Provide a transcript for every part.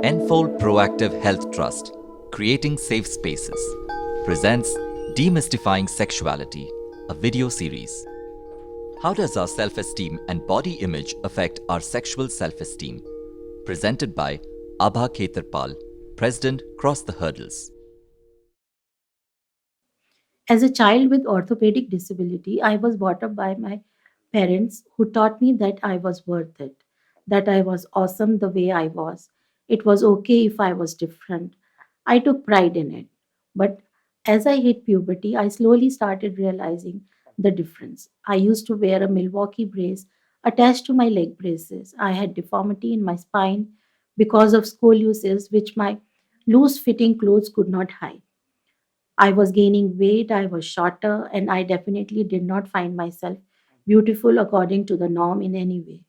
Enfold Proactive Health Trust, Creating Safe Spaces, presents Demystifying Sexuality, a video series. How does our self-esteem and body image affect our sexual self-esteem? Presented by Abha Khetarpal, President, Cross the Hurdles. As a child with orthopedic disability, I was brought up by my parents who taught me that I was worth it, that I was awesome the way I was. It was okay if I was different. I took pride in it. But as I hit puberty, I slowly started realizing the difference. I used to wear a Milwaukee brace attached to my leg braces. I had deformity in my spine because of scoliosis, which my loose fitting clothes could not hide. I was gaining weight, I was shorter, and I definitely did not find myself beautiful according to the norm in any way.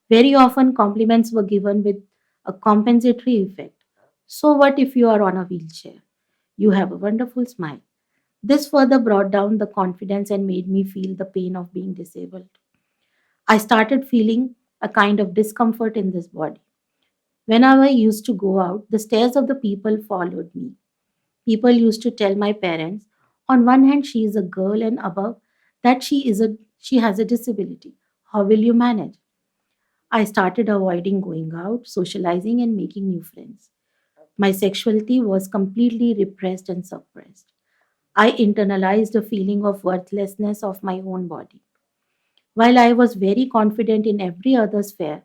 Very often, compliments were given with a compensatory effect. So, what if you are on a wheelchair? You have a wonderful smile. This further brought down the confidence and made me feel the pain of being disabled. I started feeling a kind of discomfort in this body. Whenever I used to go out, the stares of the people followed me. People used to tell my parents, on one hand, she is a girl, and above that, she has a disability. How will you manage? I started avoiding going out, socializing, and making new friends. My sexuality was completely repressed and suppressed. I internalized a feeling of worthlessness of my own body. While I was very confident in every other sphere,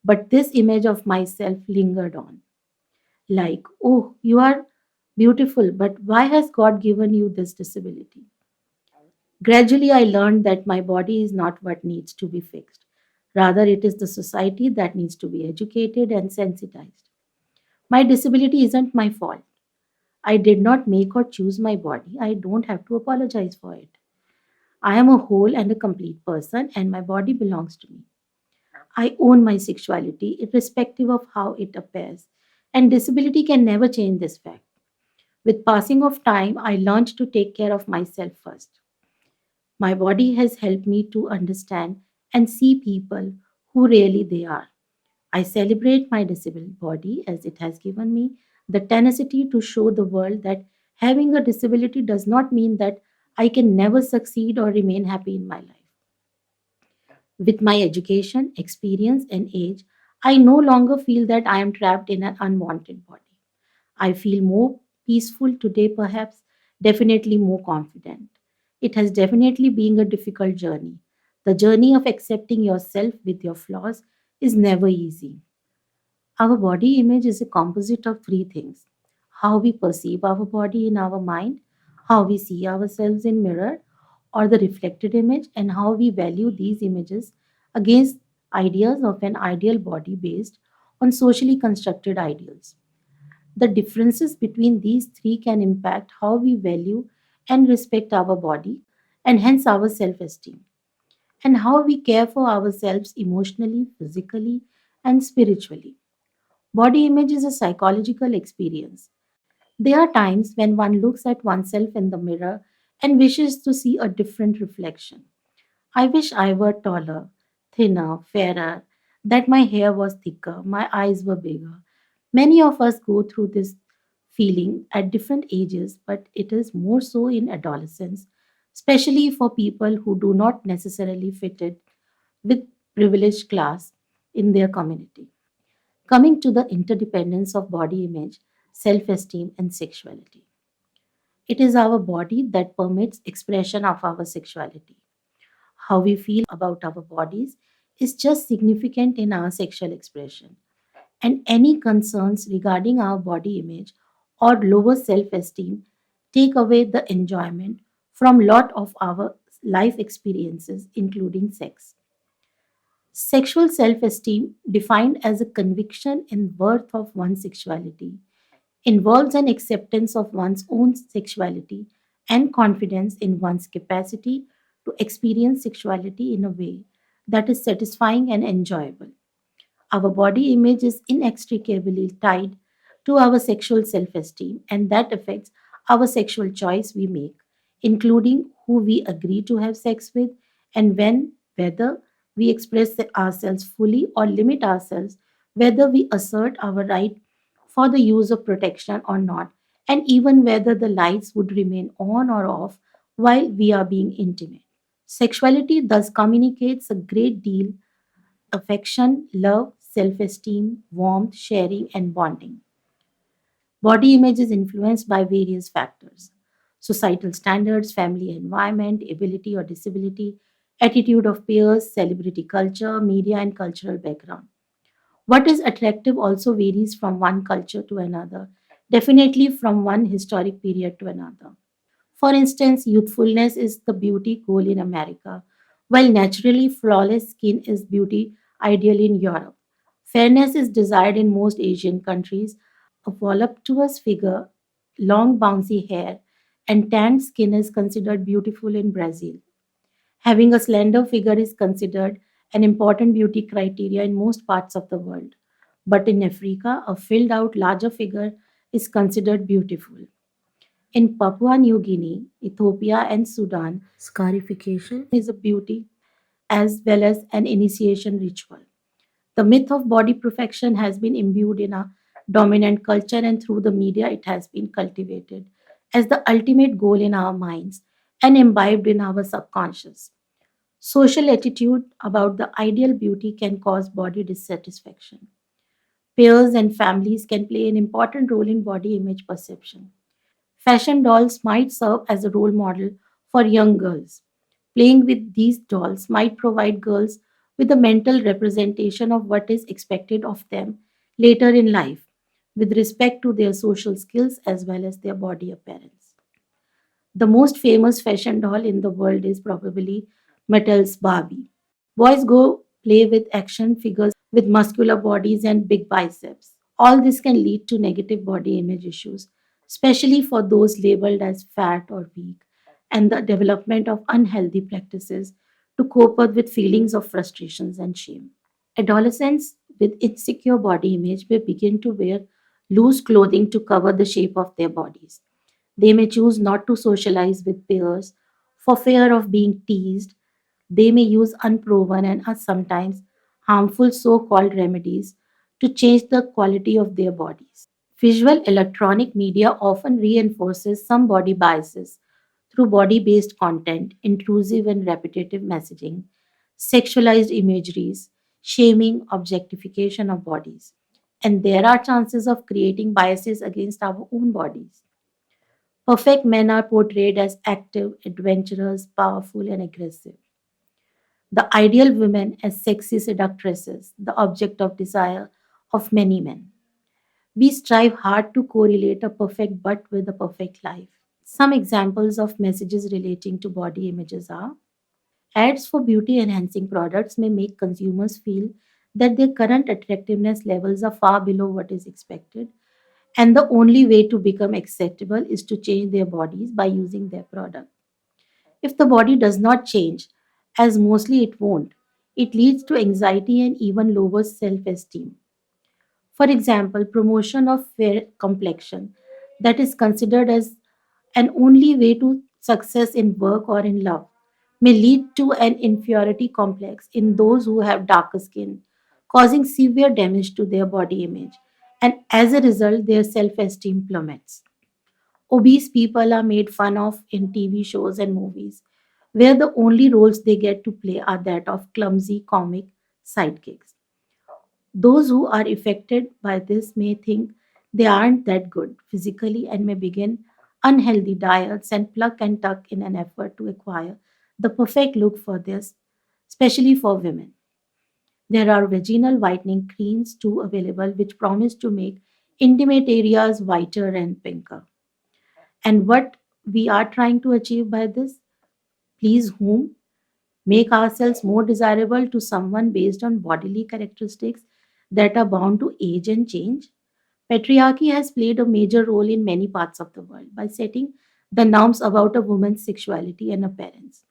but this image of myself lingered on. Like, oh, you are beautiful, but why has God given you this disability? Gradually, I learned that my body is not what needs to be fixed. Rather, it is the society that needs to be educated and sensitized. My disability isn't my fault. I did not make or choose my body. I don't have to apologize for it. I am a whole and a complete person, and my body belongs to me. I own my sexuality, irrespective of how it appears, and disability can never change this fact. With passing of time, I learned to take care of myself first. My body has helped me to understand and see people who really they are. I celebrate my disabled body as it has given me the tenacity to show the world that having a disability does not mean that I can never succeed or remain happy in my life. With my education, experience, and age, I no longer feel that I am trapped in an unwanted body. I feel more peaceful today, perhaps, definitely more confident. It has definitely been a difficult journey. The journey of accepting yourself with your flaws is never easy. Our body image is a composite of three things: how we perceive our body in our mind, how we see ourselves in mirror or the reflected image, and how we value these images against ideas of an ideal body based on socially constructed ideals. The differences between these three can impact how we value and respect our body and hence our self esteem, and how we care for ourselves emotionally, physically, and spiritually. Body image is a psychological experience. There are times when one looks at oneself in the mirror and wishes to see a different reflection. I wish I were taller, thinner, fairer, that my hair was thicker, my eyes were bigger. Many of us go through this feeling at different ages, but it is more so in adolescence, especially for people who do not necessarily fit it with privileged class in their community. Coming to the interdependence of body image, self esteem, and sexuality. It is our body that permits expression of our sexuality. How we feel about our bodies is just significant in our sexual expression, and any concerns regarding our body image or lower self-esteem take away the enjoyment from lot of our life experiences including sex. Sexual self-esteem, defined as a conviction in worth of one's sexuality, involves an acceptance of one's own sexuality and confidence in one's capacity to experience sexuality in a way that is satisfying and enjoyable. Our body image is inextricably tied to our sexual self esteem, and that affects our sexual choice we make, including who we agree to have sex with and when, whether we express ourselves fully or limit ourselves, whether we assert our right for the use of protection or not, and even whether the lights would remain on or off while we are being intimate. Sexuality thus communicates a great deal affection, love, self esteem, warmth, sharing, and bonding. Body image is influenced by various factors: societal standards, family environment, ability or disability, attitude of peers, celebrity culture, media, and cultural background. What is attractive also varies from one culture to another, definitely from one historic period to another. For instance, youthfulness is the beauty goal in America, while naturally flawless skin is beauty ideal in Europe. Fairness is desired in most Asian countries. A voluptuous figure, long bouncy hair, and tanned skin is considered beautiful in Brazil. Having a slender figure is considered an important beauty criteria in most parts of the world. But in Africa, a filled out larger figure is considered beautiful. In Papua New Guinea, Ethiopia, and Sudan, scarification is a beauty as well as an initiation ritual. The myth of body perfection has been imbued in a dominant culture, and through the media, it has been cultivated as the ultimate goal in our minds and imbibed in our subconscious. Social attitude about the ideal beauty can cause body dissatisfaction. Peers and families can play an important role in body image perception. Fashion dolls might serve as a role model for young girls. Playing with these dolls might provide girls with a mental representation of what is expected of them later in life, with respect to their social skills as well as their body appearance. The most famous fashion doll in the world is probably Mattel's Barbie. Boys go play with action figures with muscular bodies and big biceps. All this can lead to negative body image issues, especially for those labeled as fat or weak, and the development of unhealthy practices to cope up with feelings of frustrations and shame. Adolescents with insecure body image may begin to wear loose clothing to cover the shape of their bodies. They may choose not to socialize with peers for fear of being teased. They may use unproven and sometimes harmful so called remedies to change the quality of their bodies. Visual electronic media often reinforces some body biases through body based content, intrusive and repetitive messaging, sexualized imageries, shaming, objectification of bodies. And there are chances of creating biases against our own bodies. Perfect men are portrayed as active, adventurous, powerful, and aggressive. The ideal women as sexy seductresses, the object of desire of many men. We strive hard to correlate a perfect butt with a perfect life. Some examples of messages relating to body images are: ads for beauty enhancing products may make consumers feel that their current attractiveness levels are far below what is expected, and the only way to become acceptable is to change their bodies by using their product. If the body does not change, as mostly it won't, it leads to anxiety and even lower self esteem. For example, promotion of fair complexion that is considered as an only way to success in work or in love may lead to an inferiority complex in those who have darker skin, causing severe damage to their body image, and as a result, their self esteem plummets. Obese people are made fun of in TV shows and movies, where the only roles they get to play are that of clumsy comic sidekicks. Those who are affected by this may think they aren't that good physically and may begin unhealthy diets and pluck and tuck in an effort to acquire the perfect look for this, especially for women. There are vaginal whitening creams too available which promise to make intimate areas whiter and pinker. And what we are trying to achieve by this? Please whom? Make ourselves more desirable to someone based on bodily characteristics that are bound to age and change? Patriarchy has played a major role in many parts of the world by setting the norms about a woman's sexuality and appearance.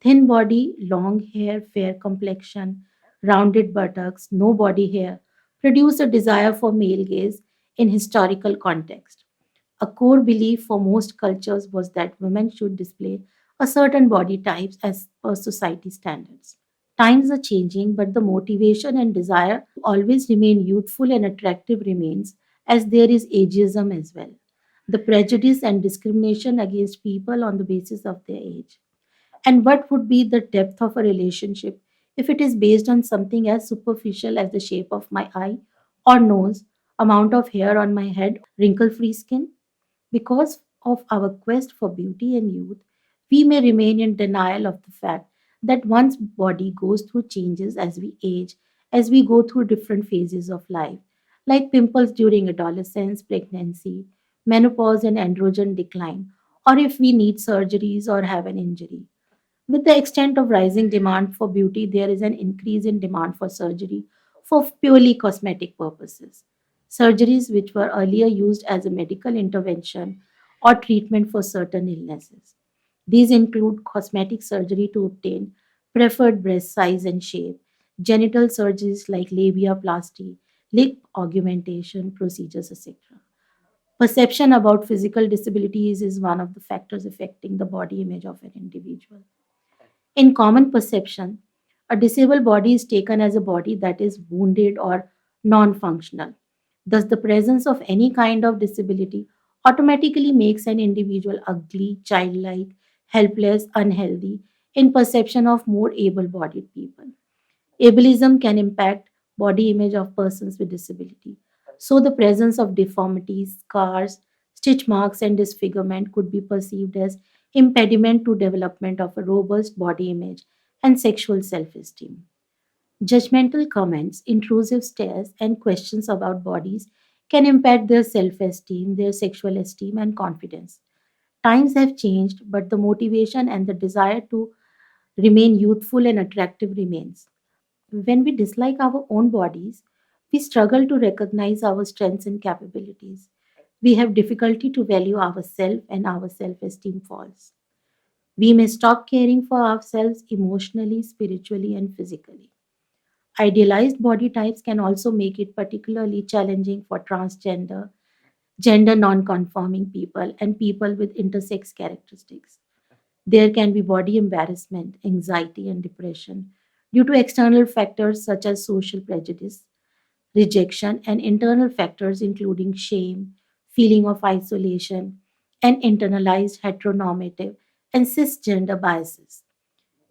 Thin body, long hair, fair complexion, rounded buttocks, no body hair produce a desire for male gaze in historical context. A core belief for most cultures was that women should display a certain body types as per society standards. Times are changing, but the motivation and desire to always remain youthful and attractive remains, as there is ageism as well. The prejudice and discrimination against people on the basis of their age. And what would be the depth of a relationship if it is based on something as superficial as the shape of my eye or nose, amount of hair on my head, wrinkle free skin? Because of our quest for beauty and youth, we may remain in denial of the fact that one's body goes through changes as we age, as we go through different phases of life, like pimples during adolescence, pregnancy, menopause, and androgen decline, or if we need surgeries or have an injury. With the extent of rising demand for beauty, there is an increase in demand for surgery for purely cosmetic purposes. Surgeries which were earlier used as a medical intervention or treatment for certain illnesses. These include cosmetic surgery to obtain preferred breast size and shape, genital surgeries like labiaplasty, lip augmentation procedures, etc. Perception about physical disabilities is one of the factors affecting the body image of an individual. In common perception, a disabled body is taken as a body that is wounded or non functional. Thus, the presence of any kind of disability automatically makes an individual ugly, childlike, helpless, unhealthy in perception of more able bodied people. Ableism can impact body image of persons with disability. So the presence of deformities, scars, stitch marks and disfigurement could be perceived as impediment to development of a robust body image and sexual self-esteem. Judgmental comments, intrusive stares and questions about bodies can impact their self-esteem, their sexual esteem and confidence. Times have changed, but the motivation and the desire to remain youthful and attractive remains. When we dislike our own bodies, we struggle to recognize our strengths and capabilities. We have difficulty to value ourselves and our self esteem falls. We may stop caring for ourselves emotionally, spiritually, and physically. Idealized body types can also make it particularly challenging for transgender, gender non conforming people, and people with intersex characteristics. There can be body embarrassment, anxiety, and depression due to external factors such as social prejudice, rejection, and internal factors including shame, feeling of isolation, and internalized heteronormative and cisgender biases.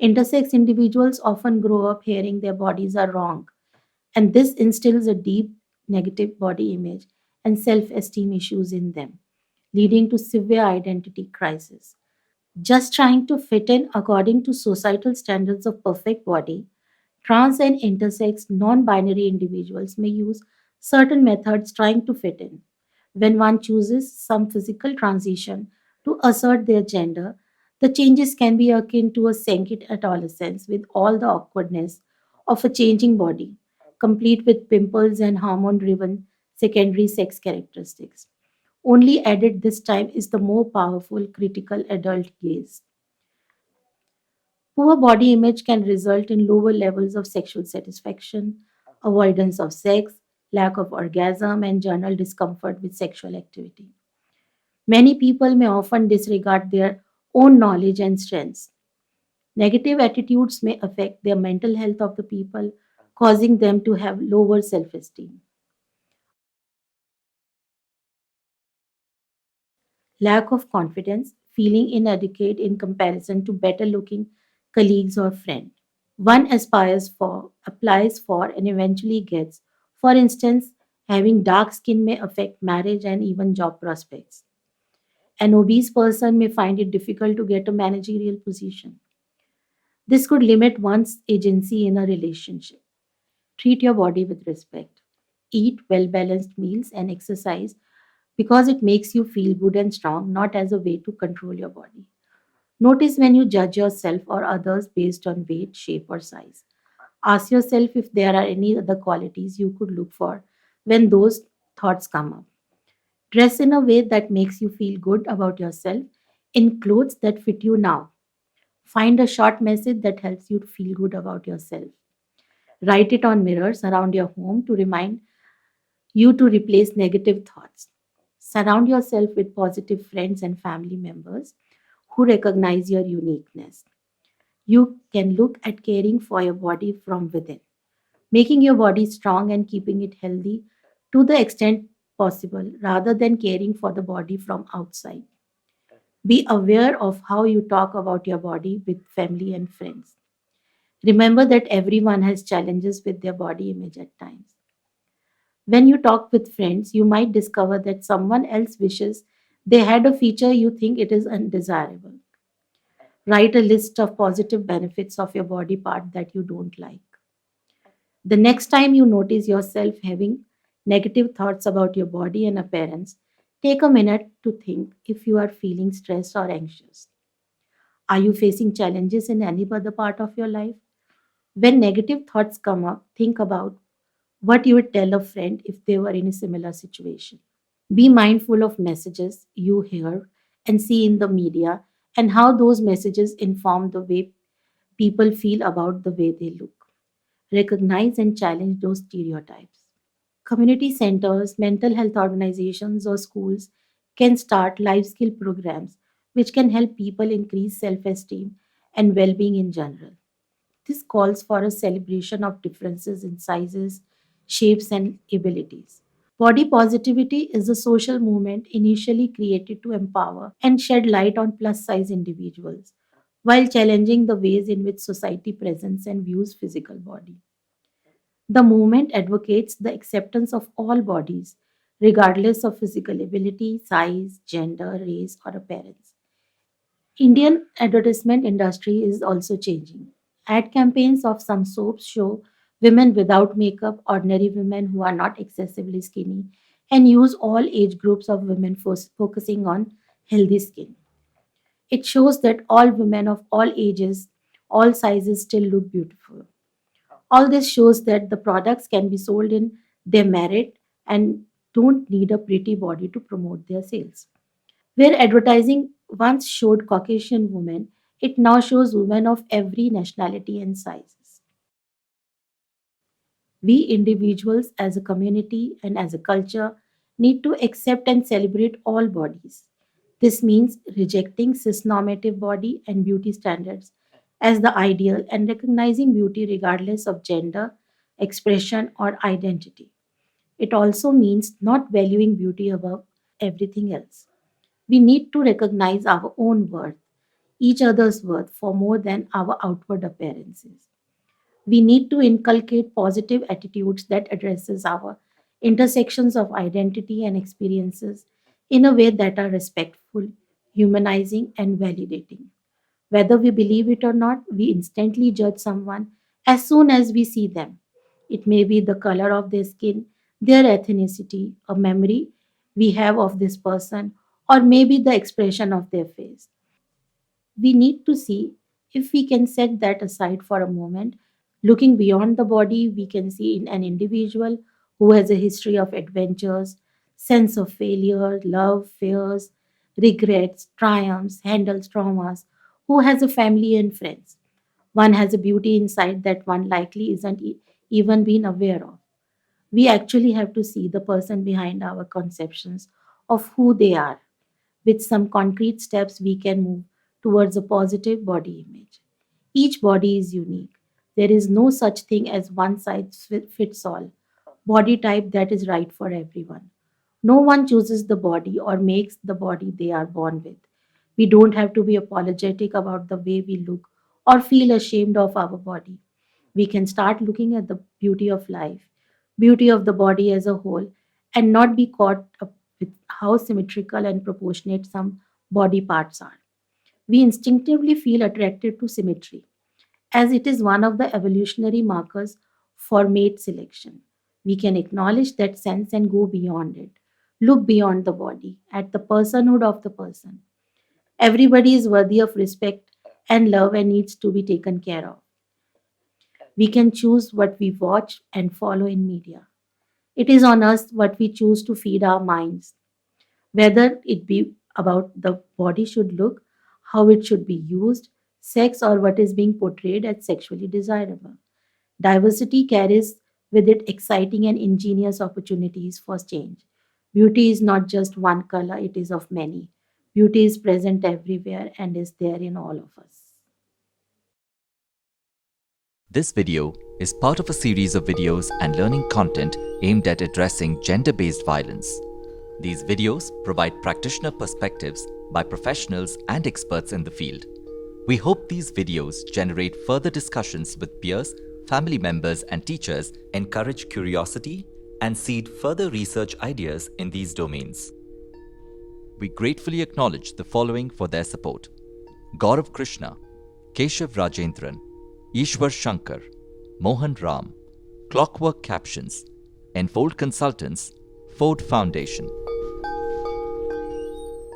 Intersex individuals often grow up hearing their bodies are wrong, and this instills a deep negative body image and self esteem issues in them, leading to severe identity crisis. Just trying to fit in according to societal standards of perfect body, trans and intersex non binary individuals may use certain methods trying to fit in. When one chooses some physical transition to assert their gender, the changes can be akin to a second adolescence with all the awkwardness of a changing body, complete with pimples and hormone driven secondary sex characteristics. Only added this time is the more powerful critical adult gaze. Poor body image can result in lower levels of sexual satisfaction, avoidance of sex, lack of orgasm, and general discomfort with sexual activity. Many people may often disregard their own knowledge and strengths. Negative attitudes may affect their mental health of the people, causing them to have lower self esteem. Lack of confidence, feeling inadequate in comparison to better looking colleagues or friends. One aspires for, applies for, and eventually gets. For instance, having dark skin may affect marriage and even job prospects. An obese person may find it difficult to get a managerial position. This could limit one's agency in a relationship. Treat your body with respect. Eat well balanced meals and exercise because it makes you feel good and strong, not as a way to control your body. Notice when you judge yourself or others based on weight, shape, or size. Ask yourself if there are any other qualities you could look for when those thoughts come up. Dress in a way that makes you feel good about yourself in clothes that fit you now. Find a short message that helps you to feel good about yourself. Write it on mirrors around your home to remind you to replace negative thoughts. Surround yourself with positive friends and family members who recognize your uniqueness. You can look at caring for your body from within, making your body strong and keeping it healthy to the extent possible rather than caring for the body from outside. Be aware of how you talk about your body with family and friends. Remember that everyone has challenges with their body image at times. When you talk with friends, you might discover that someone else wishes they had a feature you think it is undesirable. Write a list of positive benefits of your body part that you don't like. The next time you notice yourself having negative thoughts about your body and appearance, take a minute to think if you are feeling stressed or anxious. Are you facing challenges in any other part of your life? When negative thoughts come up, think about what you would tell a friend if they were in a similar situation. Be mindful of messages you hear and see in the media and how those messages inform the way people feel about the way they look. Recognize and challenge those stereotypes. Community centers, mental health organizations, or schools can start life skill programs which can help people increase self esteem and well being in general. This calls for a celebration of differences in sizes, shapes, and abilities. Body positivity is a social movement initially created to empower and shed light on plus size individuals while challenging the ways in which society presents and views physical body. The movement advocates the acceptance of all bodies, regardless of physical ability, size, gender, race, or appearance. Indian advertisement industry is also changing. Ad campaigns of some soaps show women without makeup, ordinary women who are not excessively skinny, and use all age groups of women focusing on healthy skin. It shows that all women of all ages, all sizes still look beautiful. All this shows that the products can be sold in their merit and don't need a pretty body to promote their sales. Where advertising once showed Caucasian women, it now shows women of every nationality and sizes. We individuals, as a community and as a culture, need to accept and celebrate all bodies. This means rejecting cisnormative body and beauty standards as the ideal and recognizing beauty regardless of gender, expression, or identity. It also means not valuing beauty above everything else. We need to recognize our own worth, each other's worth for more than our outward appearances. We need to inculcate positive attitudes that addresses our intersections of identity and experiences in a way that are respectful, humanizing, and validating. Whether we believe it or not, we instantly judge someone as soon as we see them. It may be the color of their skin, their ethnicity, a memory we have of this person, or maybe the expression of their face. We need to see if we can set that aside for a moment. Looking beyond the body, we can see in an individual who has a history of adventures, sense of failure, love, fears, regrets, triumphs, handles traumas, who has a family and friends. One has a beauty inside that one likely isn't even been aware of. We actually have to see the person behind our conceptions of who they are. With some concrete steps, we can move towards a positive body image. Each body is unique. There is no such thing as one size fits all body type that is right for everyone. No one chooses the body or makes the body they are born with. We don't have to be apologetic about the way we look or feel ashamed of our body. We can start looking at the beauty of life, beauty of the body as a whole, and not be caught up with how symmetrical and proportionate some body parts are. We instinctively feel attracted to symmetry, as it is one of the evolutionary markers for mate selection. We can acknowledge that sense and go beyond it. Look beyond the body, at the personhood of the person. Everybody is worthy of respect and love and needs to be taken care of. We can choose what we watch and follow in media. It is on us what we choose to feed our minds, whether it be about the body should look, how it should be used, sex, or what is being portrayed as sexually desirable. Diversity carries with it exciting and ingenious opportunities for change. Beauty is not just one color, it is of many. Beauty is present everywhere and is there in all of us. This video is part of a series of videos and learning content aimed at addressing gender based violence. These videos provide practitioner perspectives by professionals and experts in the field. We hope these videos generate further discussions with peers, family members, and teachers, encourage curiosity, and seed further research ideas in these domains. We gratefully acknowledge the following for their support: Gaurav Krishna, Keshav Rajendran, Ishwar Shankar, Mohan Ram, Clockwork Captions, Enfold Consultants, Ford Foundation.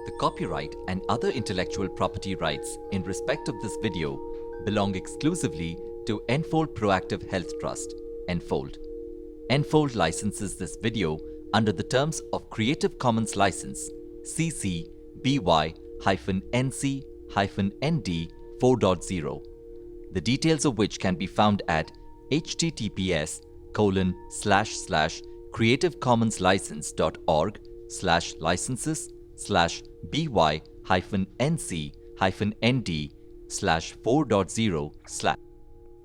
The copyright and other intellectual property rights in respect of this video belong exclusively to Enfold Proactive Health Trust, Enfold. Enfold licenses this video under the terms of Creative Commons License CC BY-NC-ND 4.0, the details of which can be found at https://creativecommonlicense.org/licenses/by-NC-ND/4.0/.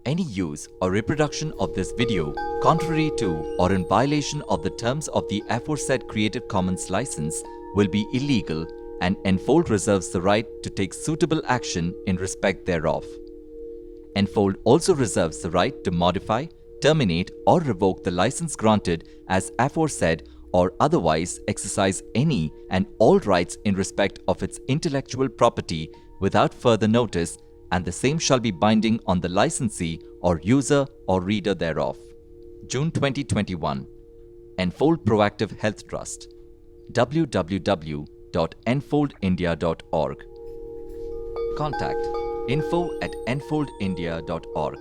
Any use or reproduction of this video contrary to or in violation of the terms of the aforesaid Creative Commons license will be illegal, and Enfold reserves the right to take suitable action in respect thereof. Enfold also reserves the right to modify, terminate, or revoke the license granted as aforesaid, or otherwise exercise any and all rights in respect of its intellectual property without further notice, and the same shall be binding on the licensee or user or reader thereof. June 2021. Enfold Proactive Health Trust. www.enfoldindia.org. Contact info@enfoldindia.org.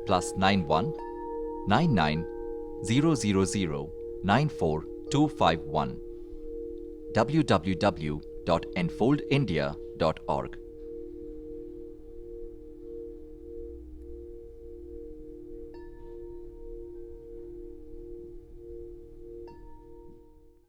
+91 99 000 94251. www.enfoldindia.org.